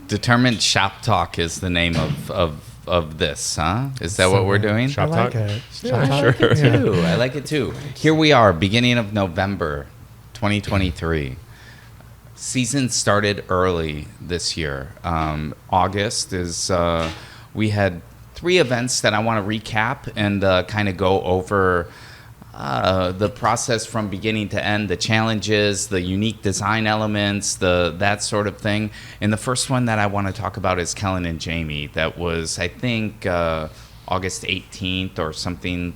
Determined Shop Talk is the name of this, huh? Is that what we're doing? Shop I like Talk? it. Yeah, Shop sure. Talk? Yeah. I like it too. Here we are, beginning of November 2023. Season started early this year. August is, we had 3 events that I want to recap and kind of go over the process from beginning to end, the challenges, the unique design elements, that sort of thing. And the first one that I want to talk about is Kellen and Jamie. That was, I think, August 18th or something,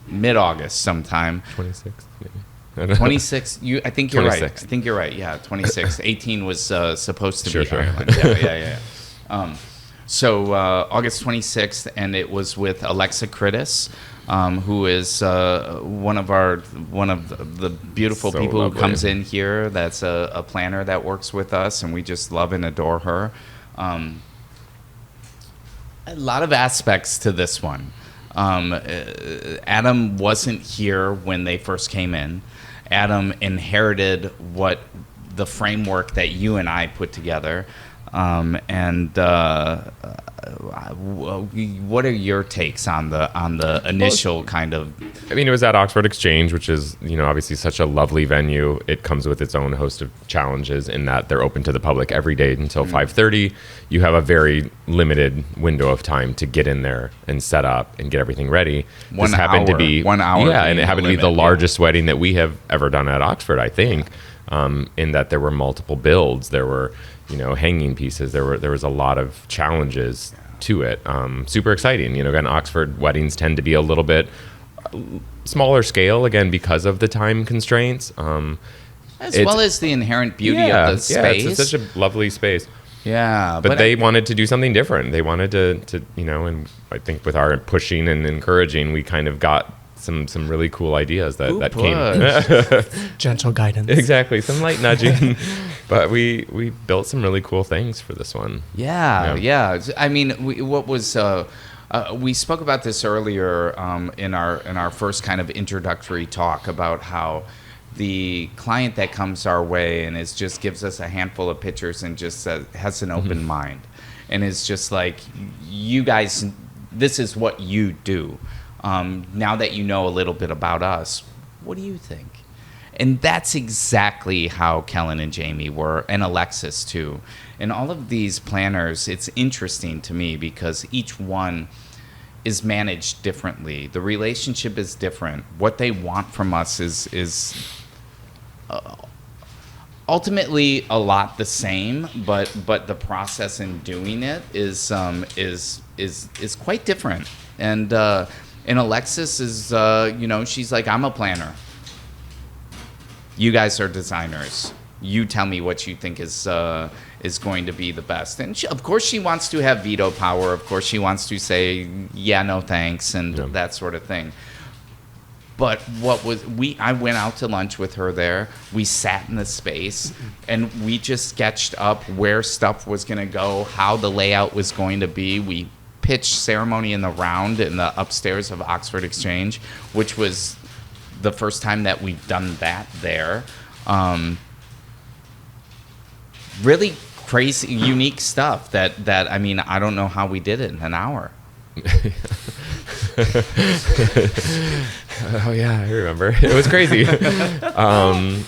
mid-August sometime. 26th, maybe. 26. I think you're right. I 26th. think you're right. Yeah, 26. 18 was supposed to Sure, be sure. Ireland. Yeah. So August 26th, and it was with Alexa Kritis, who is one of the beautiful So people lovely. who comes in here. That's a planner that works with us, and we just love and adore her. A lot of aspects to this one. Adam wasn't here when they first came in. Adam inherited the framework that you and I put together. What are your takes on the initial kind of? I mean, it was at Oxford Exchange, which is, obviously such a lovely venue. It comes with its own host of challenges in that they're open to the public every day until 5:30. You have a very limited window of time to get in there and set up and get everything ready. 1 This happened to hour. be 1 hour yeah, and being it happened the to be the limit, yeah. largest wedding that we have ever done at Oxford, I think. In that there were multiple builds, there were hanging pieces, there was a lot of challenges to it. Super exciting. Again, Oxford weddings tend to be a little bit smaller scale, again, because of the time constraints. As well as the inherent beauty of the space. Yeah, it's such a lovely space. Yeah, But they wanted to do something different. They wanted to and I think with our pushing and encouraging, we kind of got some really cool ideas that came. Gentle guidance. Exactly, some light nudging. But we built some really cool things for this one. Yeah. I mean, we spoke about this earlier in our first kind of introductory talk about how the client that comes our way and just gives us a handful of pictures and just has an open mind and is just like, you guys, this is what you do. Now that you know a little bit about us, what do you think? And that's exactly how Kellen and Jamie were, and Alexis too. And all of these planners, it's interesting to me because each one is managed differently. The relationship is different. What they want from us is ultimately a lot the same, but the process in doing it is quite different. And Alexis is, she's like, I'm a planner. You guys are designers. You tell me what you think is going to be the best. And of course, she wants to have veto power. Of course, she wants to say, yeah, no thanks, and that sort of thing. But I went out to lunch with her there. We sat in the space, and we just sketched up where stuff was going to go, how the layout was going to be. We pitched Ceremony in the Round in the upstairs of Oxford Exchange, which was the first time that we've done that there. Really crazy, unique stuff that I mean, I don't know how we did it in an hour. Oh yeah, I remember. It was crazy. That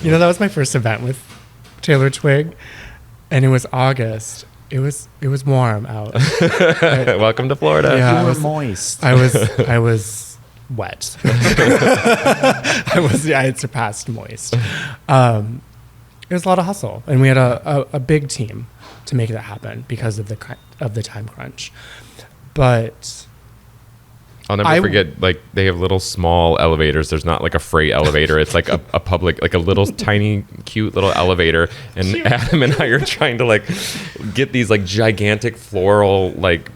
was my first event with Taylor Twig, and it was August. It was warm out. Welcome to Florida. Yeah, You were moist. I was wet. I had surpassed moist. It was a lot of hustle, and we had a big team to make that happen because of the time crunch. But I'll never forget, like, they have little small elevators. There's not like a freight elevator. It's like a public, like a little tiny, cute little elevator. And Adam and I are trying to like get these like gigantic floral like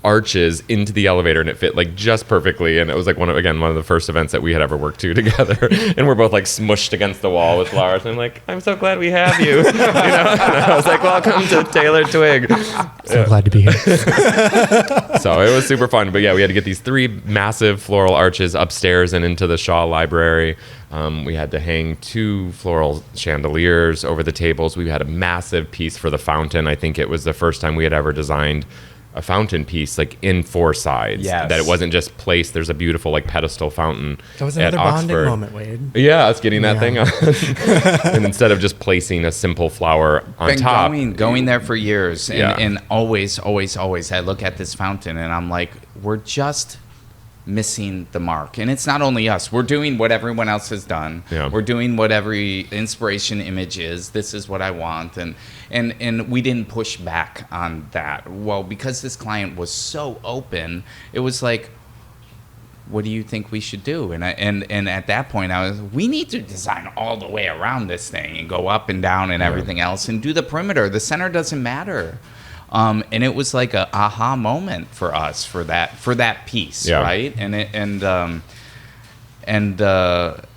arches into the elevator, and it fit like just perfectly. And it was like one of the first events that we had ever worked to together. And we're both like smushed against the wall with flowers. And I'm like, I'm so glad we have you. You know? And I was like, welcome to Taylor Twig. So glad to be here. So it was super fun. But yeah, we had to get these 3 massive floral arches upstairs and into the Shaw Library. We had to hang 2 floral chandeliers over the tables. We had a massive piece for the fountain. I think it was the first time we had ever designed a fountain piece like in 4 sides. Yes. That it wasn't just placed. There's a beautiful like pedestal fountain. That was at another bonding Oxford. moment, Wade. Yeah, us getting that thing on. And instead of just placing a simple flower on Been top. going there for years, and, Yeah. and always, I look at this fountain and I'm like, we're just missing the mark. And it's not only us. We're doing what everyone else has done. Yeah. We're doing what every inspiration image is. This is what I want. And we didn't push back on that. Well, because this client was so open, it was like, what do you think we should do? And at that point, we need to design all the way around this thing and go up and down and everything else and do the perimeter. The center doesn't matter. And it was like a aha moment for us for that piece, right? And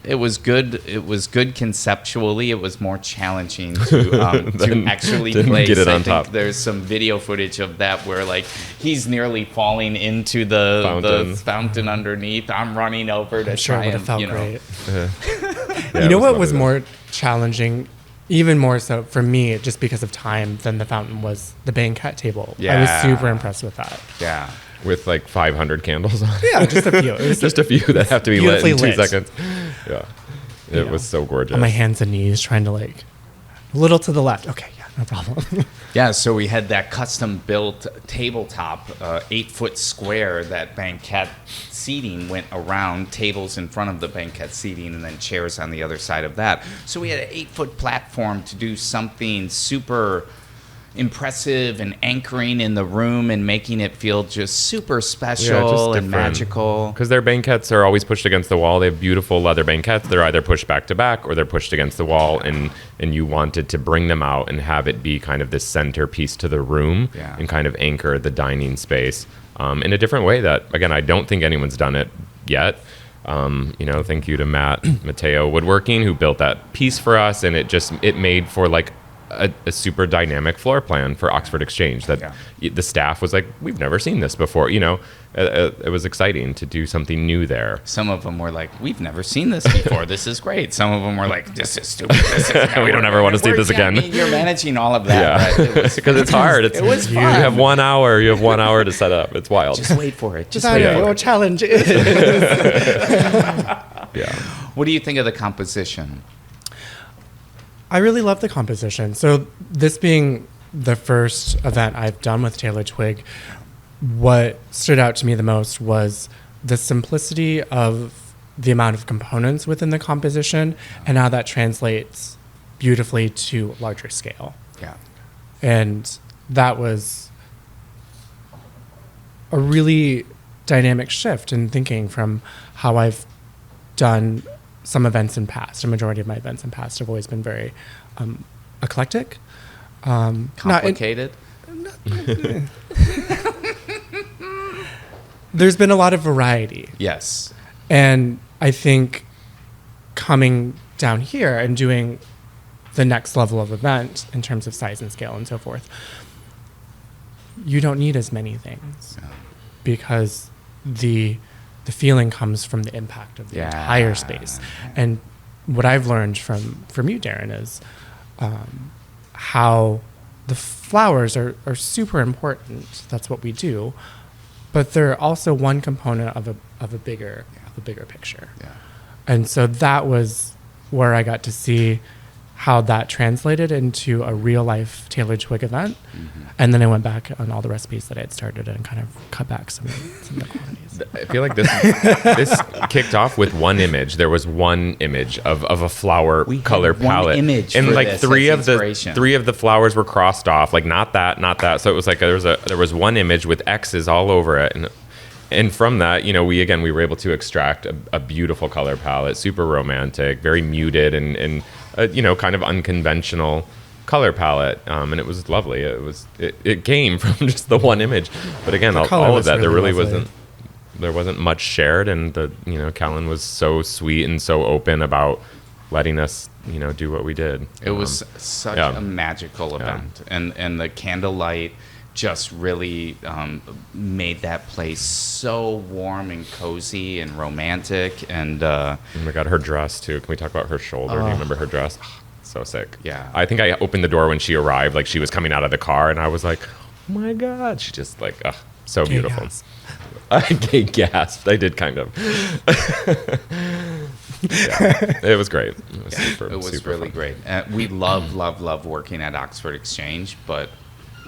it was good. It was good conceptually. It was more challenging to actually place. Get it on I think top. there's some video footage of that where like he's nearly falling into the fountain underneath. I'm running over to Sure, try it would and have felt you know. great. Yeah, You know what fun was to do. more challenging, even more so for me, just because of time, than the fountain was the banquet table. I was Yeah. super impressed with that. Yeah. With like 500 candles on it. Yeah, just a few. It was Just a few that have to be lit in Beautifully 2 lit. seconds. Yeah. You It know, was so gorgeous. on my hands and knees, trying to like a little to the left. Okay, yeah, no problem. Yeah, so we had that custom built tabletop, 8-foot square that banquet seating went around, tables in front of the banquet seating, and then chairs on the other side of that. So we had an 8-foot platform to do something super impressive and anchoring in the room and making it feel just super special and magical. Because their banquettes are always pushed against the wall. They have beautiful leather banquettes. They're either pushed back to back or they're pushed against the wall. And you wanted to bring them out and have it be kind of this centerpiece to the room and kind of anchor the dining space in a different way that, again, I don't think anyone's done it yet. Thank you to Matteo Woodworking, who built that piece for us. And it made for like a super dynamic floor plan for Oxford Exchange that the staff was like, we've never seen this before. It was exciting to do something new there. Some of them were like, we've never seen this before. This is great. Some of them were like, this is stupid. We don't ever want to see this again. You're managing all of that. Right? Because it's hard. It was fun. You have 1 hour. You have 1 hour to set up. It's wild. Just wait for it. Just your challenge is. Yeah. What do you think of the composition? I really love the composition. So this being the first event I've done with Taylor Twig, what stood out to me the most was the simplicity of the amount of components within the composition and how that translates beautifully to larger scale. Yeah. And that was a really dynamic shift in thinking from how I've done some events in past. A majority of my events in past have always been very eclectic. Complicated? There's been a lot of variety. Yes. And I think coming down here and doing the next level of event in terms of size and scale and so forth, you don't need as many things because the feeling comes from the impact of the entire space. And what I've learned from you, Darren, is how the flowers are super important. That's what we do. But they're also one component of a bigger picture. Yeah. And so that was where I got to see how that translated into a real life Taylor Twig event. Mm-hmm. And then I went back on all the recipes that I had started and kind of cut back some of the quantities. I feel like this kicked off with one image. There was one image of a flower color palette. One image and for like this three as of inspiration. the flowers were crossed off, like not that. So it was like there was one image with X's all over it. And from that, we were able to extract a beautiful color palette, super romantic, very muted and kind of unconventional. color palette, and it was lovely. It came from just the one image, but again, all color of was that there really really lovely. wasn't much shared, and Callan was so sweet and so open about letting us do what we did. It was such a magical event, and the candlelight just really made that place so warm and cozy and romantic. And oh my God, her dress too. Can we talk about her shoulder? Do you remember her dress? So sick. Yeah. I think I opened the door when she arrived, like she was coming out of the car, and I was like, oh my God. She just like, so beautiful. Gasp. I gasped. I did kind of. Yeah, it was great. It was super really fun. great. We love working at Oxford Exchange, but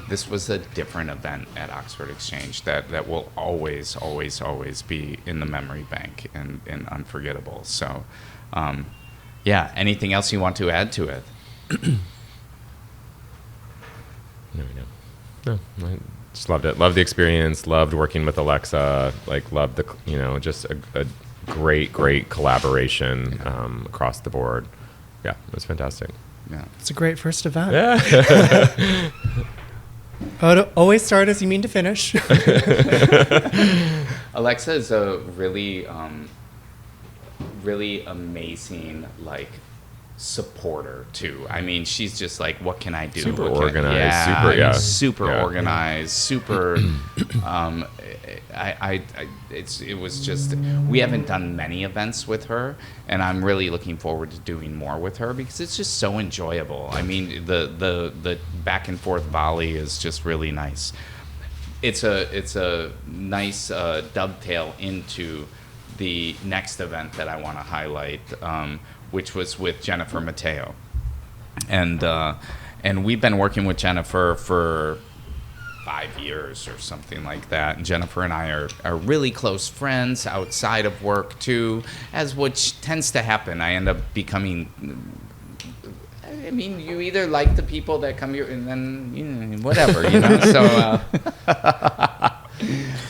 this was a different event at Oxford Exchange that will always be in the memory bank and unforgettable. So, anything else you want to add to it? No, I just loved it. Loved the experience. Loved working with Alexa. Like, loved the, just a great collaboration across the board. Yeah, it was fantastic. Yeah. It's a great first event. Yeah. Oh, to always start as you mean to finish. Alexa is a really amazing supporter too. I mean, she's just like, what can I do? Super What can I-" organized, super Yeah. organized, super. It was just, we haven't done many events with her, and I'm really looking forward to doing more with her because it's just so enjoyable. I mean, the back and forth volley is just really nice. It's a nice dovetail into the next event that I want to highlight, which was with Jennifer Matteo, and we've been working with Jennifer for 5 years or something like that. And Jennifer and I are really close friends outside of work too, as which tends to happen. I end up becoming. I mean, you either like the people that come here, and then whatever, So.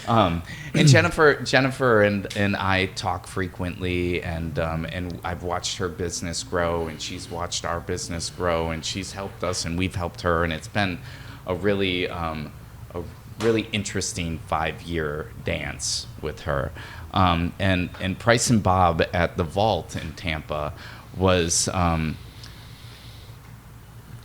And Jennifer and I talk frequently, and I've watched her business grow, and she's watched our business grow, and she's helped us, and we've helped her, and it's been a really interesting 5-year dance with her. And Price and Bob at the Vault in Tampa was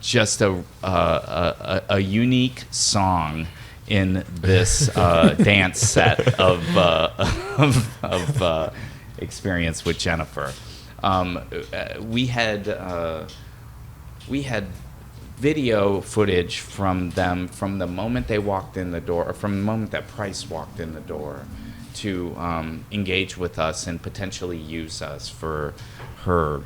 just a unique song in this dance set of experience with Jennifer. We had video footage from them from the moment they walked in the door, or from the moment that Price walked in the door, to engage with us and potentially use us for her,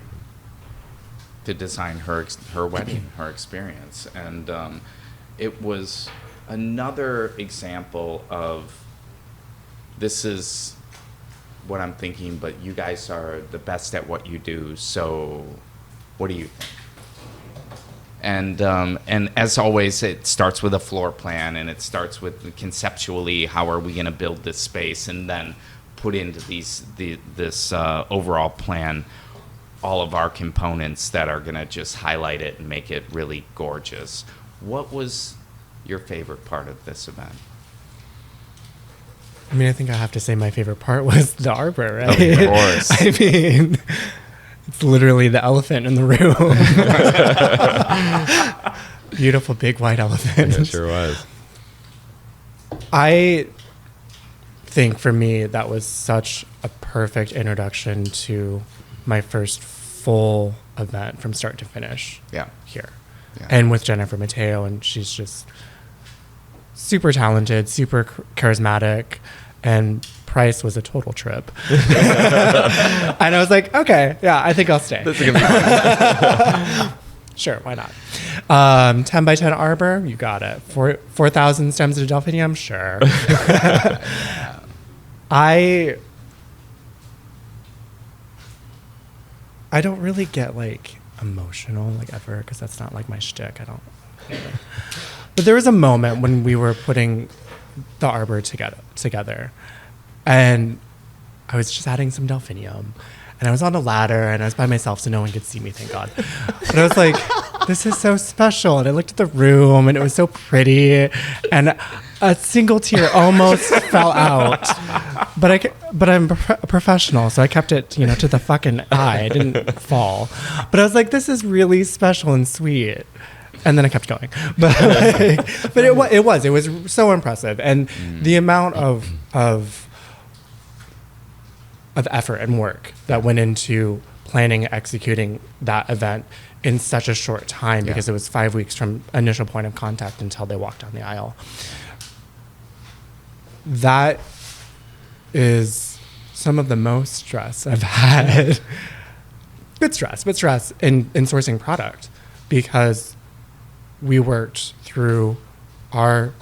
to design her wedding, her experience. And it was another example of, this is what I'm thinking, but you guys are the best at what you do, so what do you think? And as always, it starts with a floor plan, and it starts with conceptually, how are we going to build this space, and then put into this overall plan all of our components that are going to just highlight it and make it really gorgeous. What was your favorite part of this event? I mean, I think I have to say my favorite part was the arbor, right? Of course. I mean, it's literally the elephant in the room. Beautiful big white elephant. It sure was. I think for me that was such a perfect introduction to my first full event from start to finish. Yeah. Here. Yeah. And with Jennifer Matteo, and she's just super talented, super charismatic, and Price was a total trip. And I was like, okay, yeah, I think I'll stay. This is gonna be fun. Sure, why not? 10 by 10 arbor, you got it. 4,000 stems of delphinium, sure. I don't really get emotional ever, because that's not my shtick. I don't. But there was a moment when we were putting the arbor together, and I was just adding some delphinium, and I was on a ladder, and I was by myself, so no one could see me, thank God. But I was like, this is so special. And I looked at the room and it was so pretty. And a single tear almost fell out. But I'm a professional, so I kept it, to the fucking eye. It didn't fall. But I was like, this is really special and sweet. And then I kept going. But it was so impressive. And the amount of effort and work that went into planning and executing that event in such a short time, because it was 5 weeks from initial point of contact until they walked down the aisle. That is some of the most stress I've had. Good stress, but stress in sourcing product, because we worked through our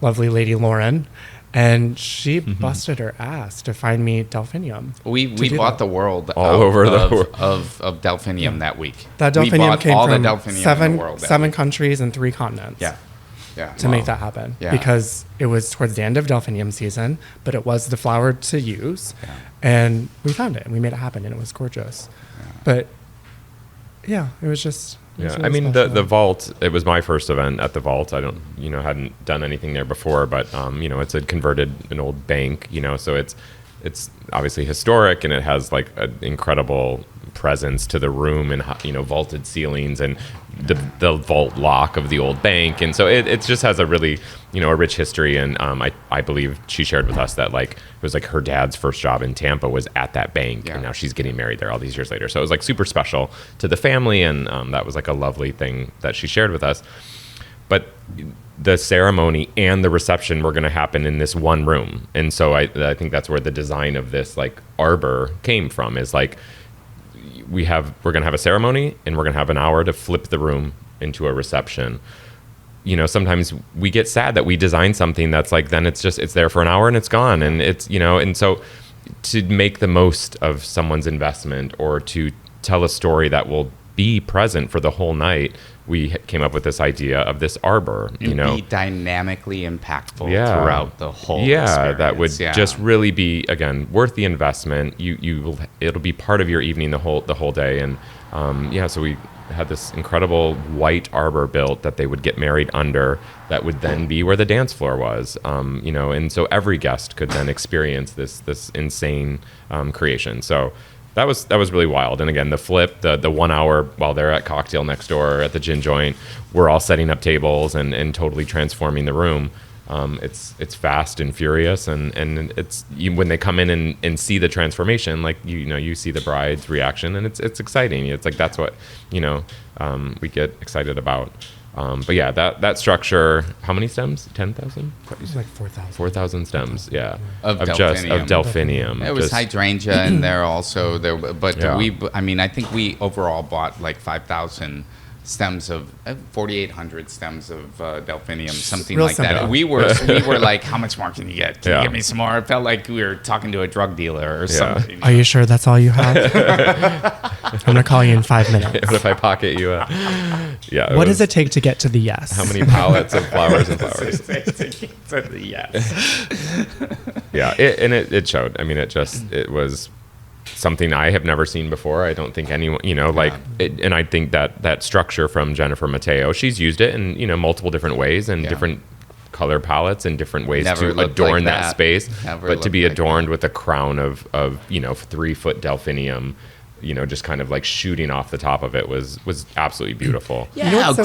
lovely lady Lauren, and she busted her ass to find me delphinium. We bought the world all over the world of delphinium that week. That delphinium came all from the delphinium in the world seven countries and 3 continents. To make that happen, because it was towards the end of delphinium season, but it was the flower to use, and we found it and we made it happen, and it was gorgeous. But it was just. Yeah, I mean the vault. It was my first event at the vault. I don't, hadn't done anything there before, but it's an old bank, so it's obviously historic, and it has like an incredible presence to the room, and vaulted ceilings, and the vault lock of the old bank, and so it just has a really a rich history. And I believe she shared with us that like it was like her dad's first job in Tampa was at that bank, and now she's getting married there all these years later. So it was like super special to the family, and that was like a lovely thing that she shared with us. But the ceremony and the reception were going to happen in this one room, and so I think that's where the design of this like arbor came from. Is like we're going to have a ceremony, and we're going to have an hour to flip the room into a reception. Sometimes we get sad that we design something that's like, then it's there for an hour and it's gone. And it's, and so to make the most of someone's investment, or to tell a story that will be present for the whole night, we came up with this idea of this arbor, be dynamically impactful throughout the whole experience. That would just really be, again, worth the investment. It'll be part of your evening the whole day. And so we had this incredible white arbor built that they would get married under, that would then be where the dance floor was, and so every guest could then experience this insane creation. So that was really wild. And again, the flip, the 1 hour while they're at cocktail next door at the gin joint, we're all setting up tables and totally transforming the room. It's fast and furious, and it's when they come in and see the transformation, like you see the bride's reaction, and it's exciting. It's like that's what we get excited about. But yeah, that structure. How many stems? 10,000? It's like 4,000. 4,000 stems. Yeah, of delphinium. It was hydrangea in there also. But I think we overall bought like 5,000 stems of 4,800 stems of delphinium, something Real like simple. that. We were like, how much more can you get? Can you give me some more? It felt like we were talking to a drug dealer or something. Are you sure that's all you have? I'm gonna call you in 5 minutes. What if I pocket you? What does it take to get to the yes? How many pallets of flowers and flowers? To the yes. It showed. I mean, it was something I have never seen before. I don't think anyone, and I think that structure from Jennifer Matteo, she's used it in, multiple different ways and different color palettes and different ways to adorn that space. But to be adorned with a crown of 3-foot delphinium, just kind of like shooting off the top of it was absolutely beautiful.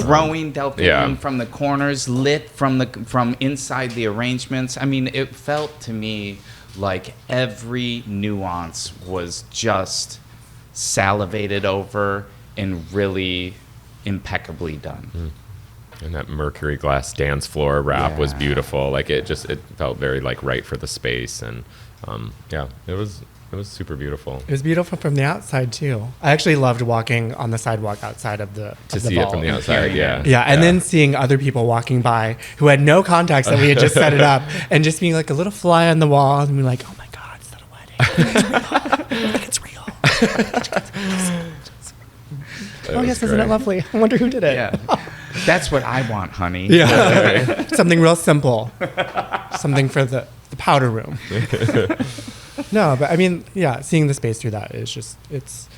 Growing delphinium from the corners, lit from inside the arrangements. I mean, it felt to me like every nuance was just salivated over and really impeccably done. And that mercury glass dance floor wrap was beautiful. Like it felt very like right for the space, and it was super beautiful. It was beautiful from the outside too. I actually loved walking on the sidewalk outside of the see vault. it from the outside. And then seeing other people walking by who had no contacts that we had just set it up, and just being like a little fly on the wall, and being like, oh my god, it's not a wedding. It's real. Oh yes, isn't it lovely? I wonder who did it. Yeah. That's what I want, honey. Yeah. Something real simple. Something for the powder room. No, but I mean, seeing the space through that is just it's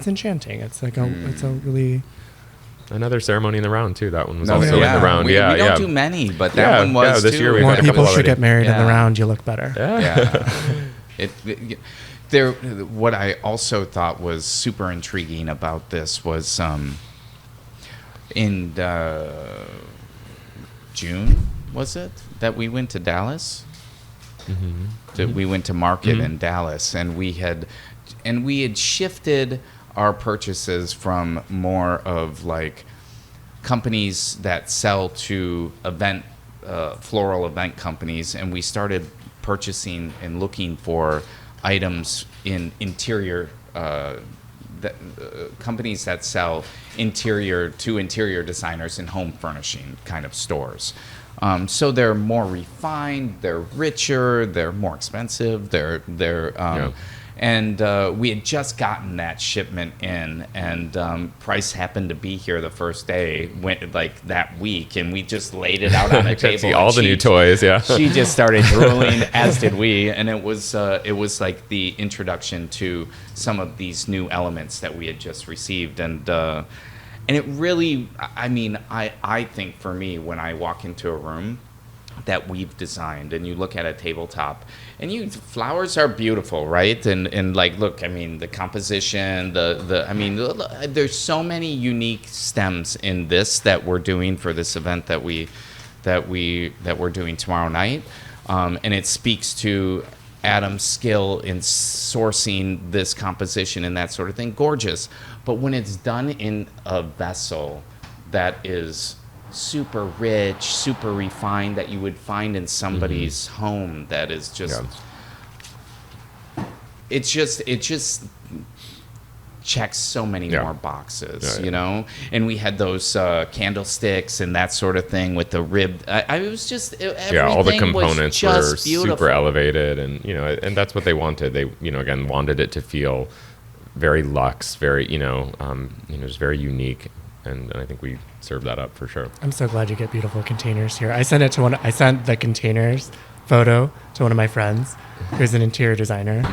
enchanting. It's like it's a really Another ceremony in the round too. That one was No, also in the round. We yeah, don't yeah. do many, but that one was this too. year we've More had a couple people should already. get married in the Yeah. round. You look better. Yeah. There. What I also thought was super intriguing about this was in June, was it, that we went to Dallas? We went to market in Dallas, and we had shifted our purchases from more of like companies that sell to floral event companies, and we started purchasing and looking for items in interior companies that sell interior designers and home furnishing kind of stores. So they're more refined, they're richer, they're more expensive, and we had just gotten that shipment in, and Price happened to be here the first day, went like that week, and we just laid it out on the table. See all the new toys, yeah. She just started drooling, as did we, and it was like the introduction to some of these new elements that we had just received, and it really, I mean, I think for me, when I walk into a room that we've designed and you look at a tabletop and flowers are beautiful, right? And like, look, I mean, the composition, there's so many unique stems in this that we're doing for this event that we're doing tomorrow night. And it speaks to Adam's skill in sourcing this composition and that sort of thing. Gorgeous. But when it's done in a vessel that is super rich, super refined, that you would find in somebody's home, that is just, it just checks so many more boxes, you know. And we had those candlesticks and that sort of thing with the rib. I was just all the everything was components just were beautiful. super elevated, and and that's what they wanted. They again wanted it to feel very luxe, very just very unique, and I think we served that up for sure. I'm so glad you get beautiful containers here. I sent the containers photo to one of my friends who's an interior designer.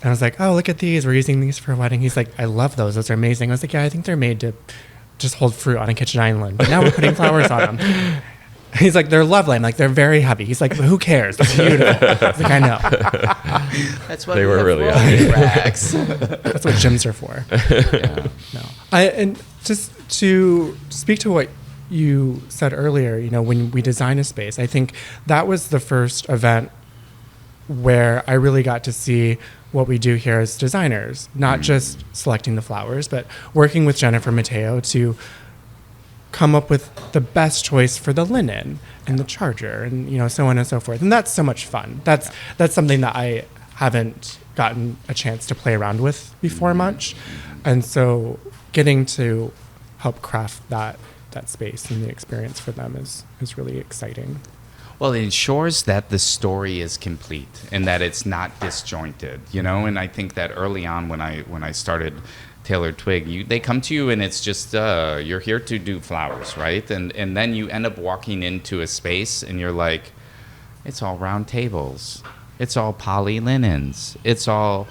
And I was like, oh, look at these. We're using these for a wedding. He's like, I love those. Those are amazing. I was like, yeah, I think they're made to just hold fruit on a kitchen island. But now we're putting flowers on them. He's like, they're lovely. I'm like, they're very heavy. He's like, who cares? They're beautiful. I was like, I know. That's what They we were have really rolling racks. That's what gyms are for. No. And just to speak to what you said earlier, when we design a space, I think that was the first event where I really got to see what we do here as designers, not just selecting the flowers, but working with Jennifer Matteo to come up with the best choice for the linen and the charger and so on and so forth. And that's so much fun. That's something that I haven't gotten a chance to play around with before much. And so getting to help craft that space and the experience for them is really exciting. Well, it ensures that the story is complete and that it's not disjointed, And I think that early on when I started Tailored Twig, they come to you and it's just you're here to do flowers, right? And then you end up walking into a space and you're like, it's all round tables, it's all poly linens, it's all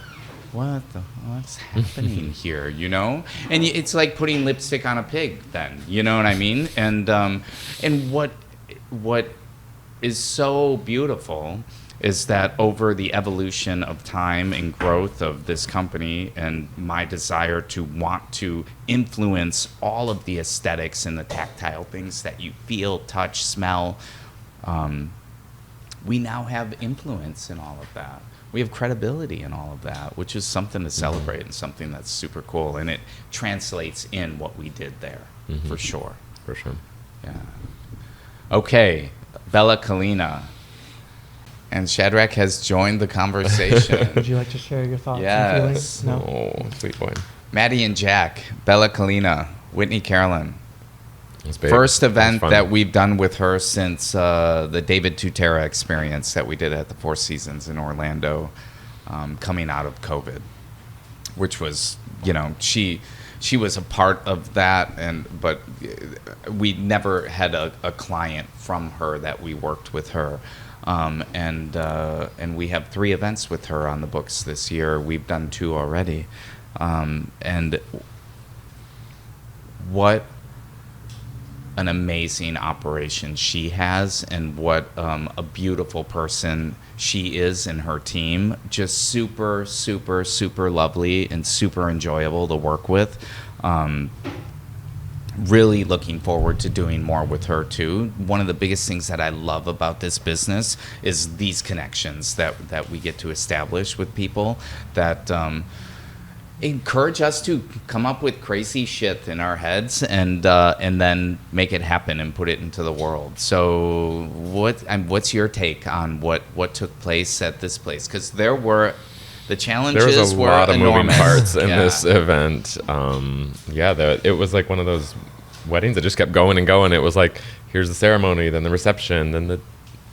what's happening here, And it's like putting lipstick on a pig. Then you know what I mean? And what is so beautiful is that over the evolution of time and growth of this company and my desire to want to influence all of the aesthetics and the tactile things that you feel, touch, smell, we now have influence in all of that. We have credibility in all of that, which is something to celebrate and something that's super cool. And it translates in what we did there, for sure. For sure. Yeah. Okay. Bella Collina. And Shadrach has joined the conversation. Would you like to share your thoughts Yes. and feelings? No. Oh, sweet boy. Maddie and Jack, Bella Collina, Whitney Carillon. That's big. First event That's fun. that we've done with her since the David Tutera experience that we did at the Four Seasons in Orlando, coming out of COVID, which was, she was a part of that, but we never had a client from her that we worked with her. And we have 3 events with her on the books this year. We've done 2 already. And what an amazing operation she has, and what a beautiful person she is and her team. Just super, super, super lovely and super enjoyable to work with. Really looking forward to doing more with her too. One of the biggest things that I love about this business is these connections that we get to establish with people that encourage us to come up with crazy shit in our heads and then make it happen and put it into the world. So what's your take on what took place at this place? Because the challenges were enormous. There was a lot of moving parts in this event. It was like one of those weddings that just kept going and going. It was like, here's the ceremony, then the reception, then the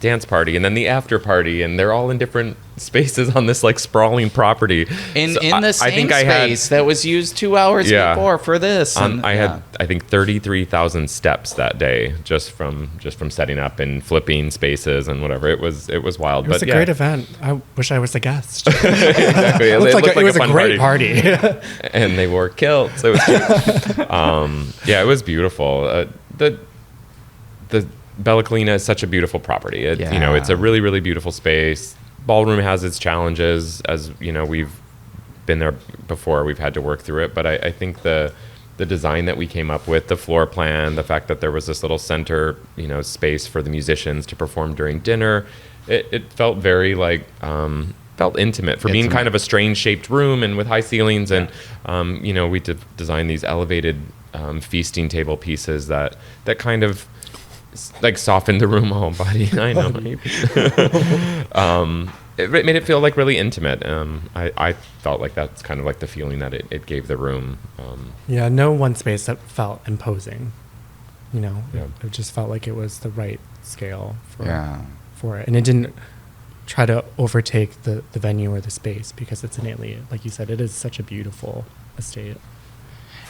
dance party, and then the after party, and they're all in different spaces on this like sprawling property. In the same space that was used 2 hours before for this. I had, I think, 33,000 steps that day just from setting up and flipping spaces and whatever. It was wild. It was a great event. I wish I was a guest. Exactly. It looked like it was a great party. And they wore kilts. It was cute. It was beautiful. The Bella Collina is such a beautiful property. It's a really, really beautiful space. Ballroom has its challenges, as you know, we've been there before. We've had to work through it, but I think the design that we came up with, the floor plan, the fact that there was this little center, space for the musicians to perform during dinner, it felt very felt intimate for being kind of a strange shaped room and with high ceilings, and we designed these elevated feasting table pieces that kind of like softened the room. Oh, buddy, I know. It made it feel like really intimate. I felt like that's kind of like the feeling that it gave the room. No one space that felt imposing. It just felt like it was the right scale for it, and it didn't try to overtake the venue or the space, because it's innately, like you said, it is such a beautiful estate.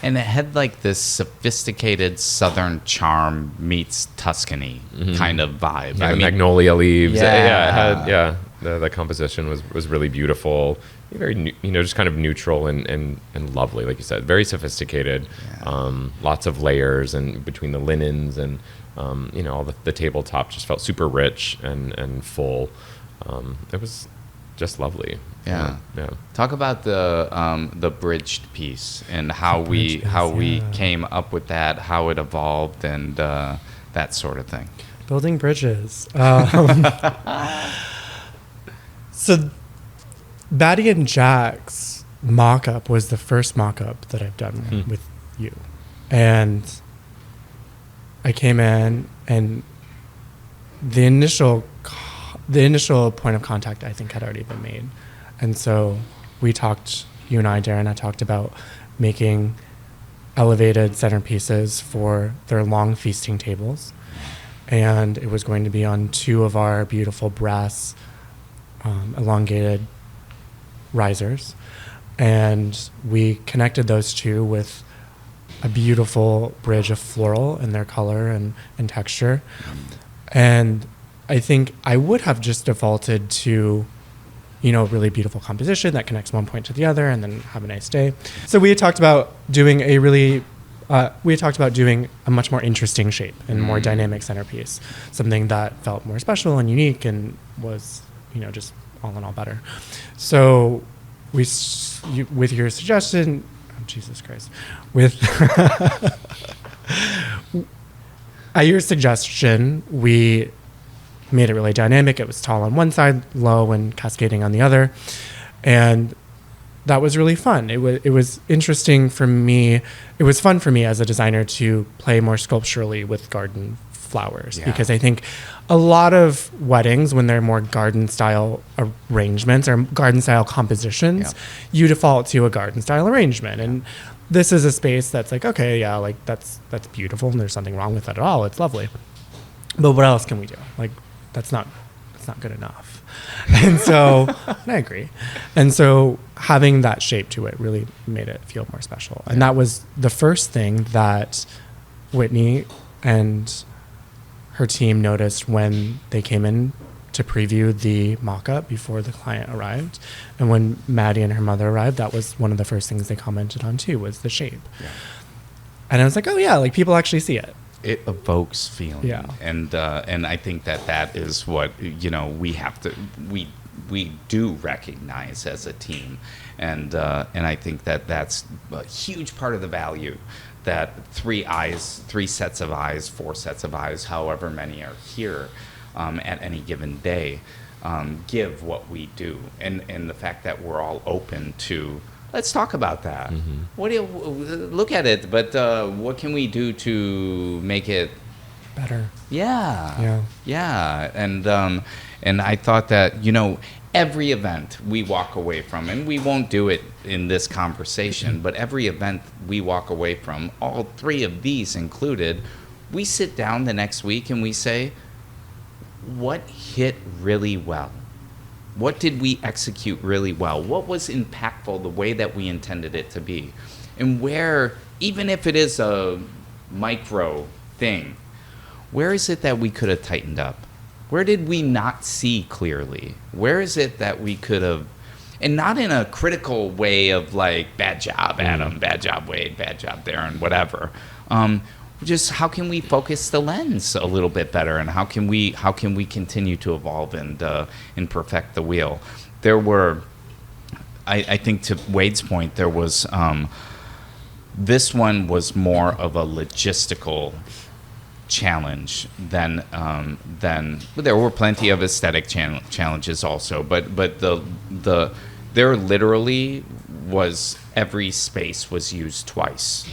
And it had like this sophisticated Southern charm meets Tuscany kind of vibe. Yeah, magnolia leaves. The composition was really beautiful. Very, just kind of neutral and lovely, like you said. Very sophisticated. Lots of layers and between the linens and all the tabletop just felt super rich and full. It was just lovely. Yeah. Talk about the bridged piece and how we came up with that, how it evolved, and that sort of thing. Building bridges. So, Batty and Jack's mock-up was the first mock-up that I've done with you, and I came in, and the initial point of contact, I think, had already been made. And so we talked, you and I, Darren, talked about making elevated centerpieces for their long feasting tables. And it was going to be on 2 of our beautiful brass elongated risers. And we connected those 2 with a beautiful bridge of floral in their color and texture. And I think I would have just defaulted to really beautiful composition that connects one point to the other and then have a nice day. So we had talked about doing a much more interesting shape and more dynamic centerpiece, something that felt more special and unique and was, just all in all better. So with your suggestion, oh, Jesus Christ, at your suggestion, we made it really dynamic. It was tall on one side, low and cascading on the other. And that was really fun. It was interesting for me. It was fun for me as a designer to play more sculpturally with garden flowers, because I think a lot of weddings, when they're more garden style arrangements or garden style compositions, you default to a garden style arrangement. And this is a space that's like, okay, that's beautiful and there's nothing wrong with that at all. It's lovely. But what else can we do? Like, that's not good enough. And so, and I agree. And so having that shape to it really made it feel more special. And that was the first thing that Whitney and her team noticed when they came in to preview the mock-up before the client arrived. And when Maddie and her mother arrived, that was one of the first things they commented on too, was the shape. And I was like, oh yeah, like people actually see it. it evokes feeling. Yeah. And I think that is what, we have to, we do recognize as a team. And I think that's a huge part of the value that 3 sets of eyes, 4 sets of eyes, however many are here at any given day, give what we do. And the fact that we're all open to, let's talk about that. Mm-hmm. What do you look at it? But what can we do to make it better? Yeah. And I thought that every event we walk away from, and we won't do it in this conversation, but every event we walk away from, all 3 of these included, we sit down the next week and we say, what hit really well? What did we execute really well? What was impactful the way that we intended it to be? And where, even if it is a micro thing, where is it that we could have tightened up? Where did we not see clearly? Where is it that we could have, and not in a critical way of like, bad job, Adam, bad job, Wade, bad job, Darren, whatever. Just how can we focus the lens a little bit better, and how can we continue to evolve and perfect the wheel? There were, I think to Wade's point, there was, this one was more of a logistical challenge than there were plenty of aesthetic challenges also, but there literally was, every space was used twice,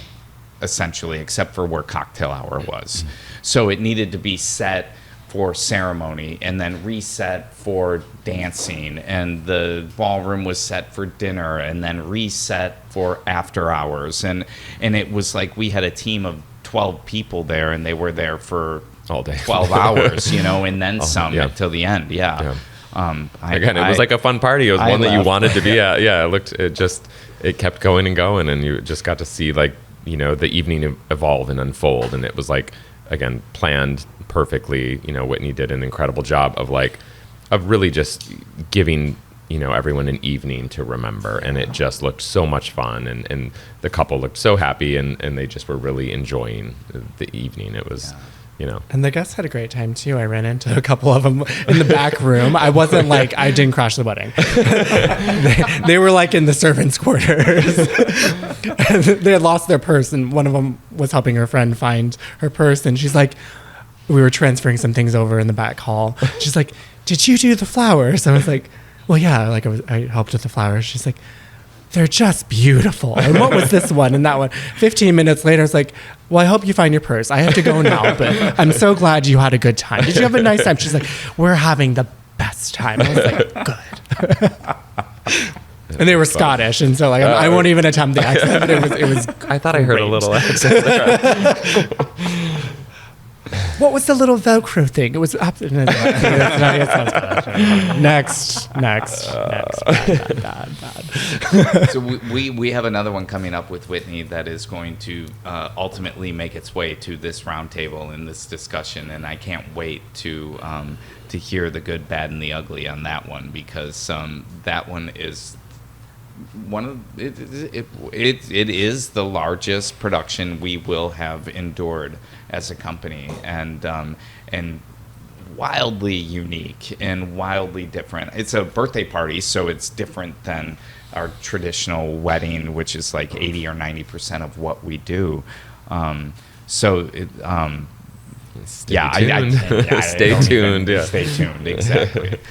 essentially, except for where cocktail hour was. So it needed to be set for ceremony and then reset for dancing, and the ballroom was set for dinner and then reset for after hours, and it was like we had a team of 12 people there, and they were there for all day, 12 hours, and then some till the end. Yeah. Again, it was like a fun party. It was one that you wanted to be at. Yeah, it kept going and going, and you just got to see the evening evolve and unfold. And it was like, again, planned perfectly. Whitney did an incredible job of really just giving everyone an evening to remember, and it just looked so much fun, and the couple looked so happy, and they just were really enjoying the evening. It was, And the guests had a great time too. I ran into a couple of them in the back room. I wasn't like, I didn't crash the wedding. they were like in the servants' quarters. They had lost their purse, and one of them was helping her friend find her purse, and she's like, we were transferring some things over in the back hall. She's like, did you do the flowers? I was like, well, yeah, I helped with the flowers. She's like, they're just beautiful. And what was this one and that one? 15 minutes later, it's like, well, I hope you find your purse. I have to go now, but I'm so glad you had a good time. Did you have a nice time? She's like, we're having the best time. I was like, good. And they were Scottish, and so I won't even attempt the accent, but it was I thought I heard a little accent there. What was the little Velcro thing? It was next. Bad. So we have another one coming up with Whitney that is going to ultimately make its way to this roundtable in this discussion, and I can't wait to hear the good, bad, and the ugly on that one, because that one is one of it is the largest production we will have endured as a company, and wildly unique and wildly different. It's a birthday party, so it's different than our traditional wedding, which is like 80 or 90% of what we do. Stay tuned. Stay tuned. Yeah. Stay tuned. Exactly.